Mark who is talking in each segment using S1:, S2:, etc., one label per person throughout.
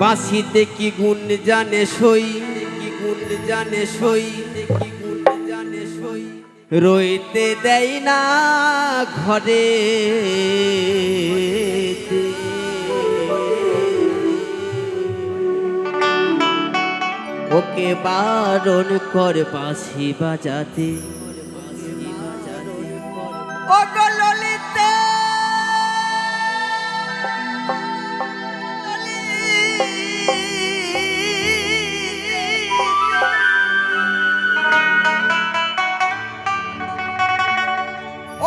S1: বাঁশিতে কি গুণ জানে সই, কি গুণ জানে সই, কি গুণ জানে সই, রইতে দেয় না ঘরে, ওকে বারণ কর বাঁশি বাজাতে। ও গো ললিতে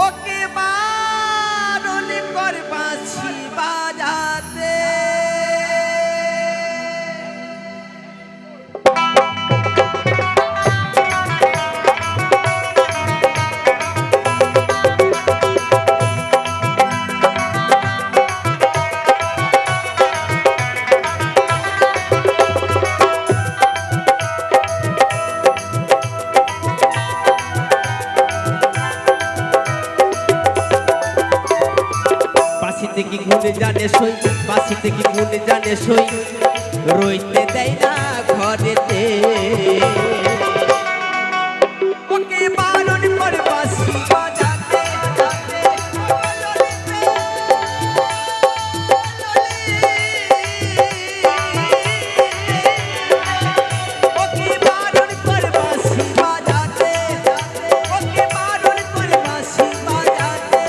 S1: ওকে বারণ কর বাঁশি বাজাতে। বাঁশিতে কি গুণ জানে সই, বাঁশিতে কি গুণ জানে সই, রইতে দেয় না ঘরেতে, ওকে বারণ করে বাঁশি বাজাতে। ওকে বারণ করে বাঁশি বাজাতে, ওকে বারণ করে বাঁশি বাজাতে।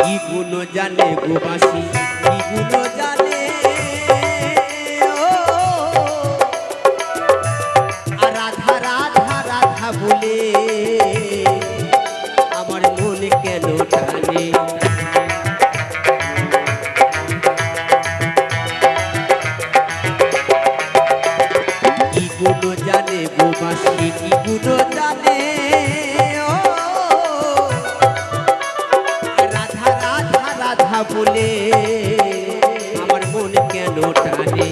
S1: কি গুণ জানে গো বাঁশি, কি গুণ জানে, ও আর রাধা রাধা রাধা বলে আমার মনে কেন টানে। কি গুণ জানে গো বাঁশি, কি গুণ জানে, ও রাধা রাধা রাধা বলে আমার মন কেন টানে।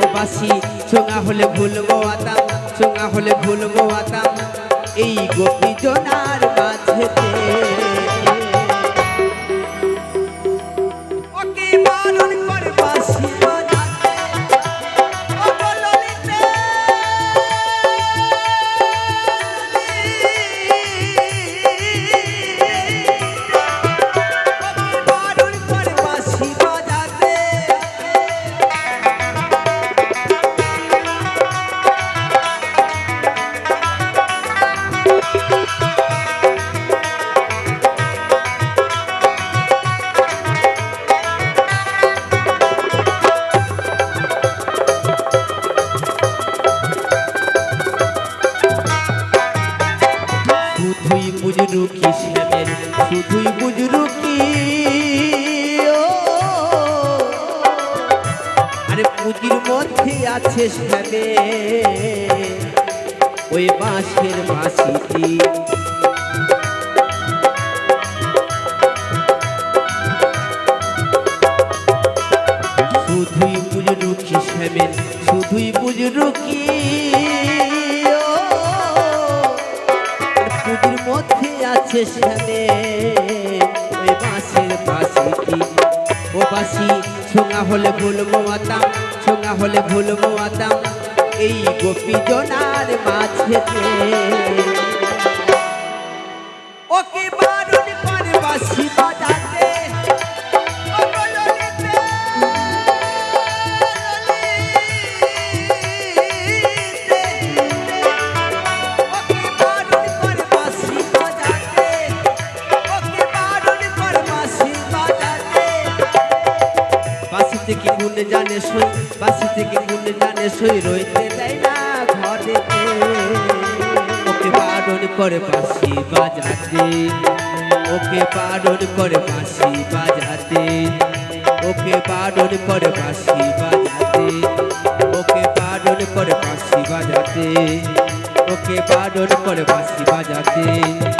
S1: ও বাঁশি ছোঁয়া হলে ভুলবো আতাম, ছোঁয়া হলে ভুলবো আতাম এই গোপী জনার মাঝেতে। ওকে বারণ করে বাঁশি বাজাতে। ও গো ললিতে বারণ করে বাঁশি বাজাতে। শুধুই বুঝলু কি শ্যামের, শুধুই বুঝলু কি, ও আরে পুঁজির মধ্যে আছে শ্যামে ওই বাঁশের বাঁশিটি। শুধুই বুঝলু কি শ্যামের, শুধুই বুঝলু কি, ও পুঁজির মধ্যে আছে শ্যামে ওই বাঁশের বাঁশিটি। ও বাঁশি ছোঁয়া হলে ভুলবো আতাম, ছোঁয়া হলে ভুলবো আতাম এই গোপী জনার মাঝেতে। ওকে বারণ করে বাঁশি বাজাতে। ও গো ললিতে ওকে বারণ করে বাঁশি বাজাতে, ওকে বারণ করে বাঁশি বাজাতে। বাঁশিতে কি গুণ জানে সই, বাঁশিতে কি গুণ জানে সই, রইতে দেয় না ঘরেতে, ওকে বারণ করে বাঁশি বাজাতে। ওকে বারণ করে বাঁশি বাজাতে, ওকে বারণ করে বাঁশি বাজাতে। বাজাতে, ওকে বারণ করে বাঁশি বাজাতে।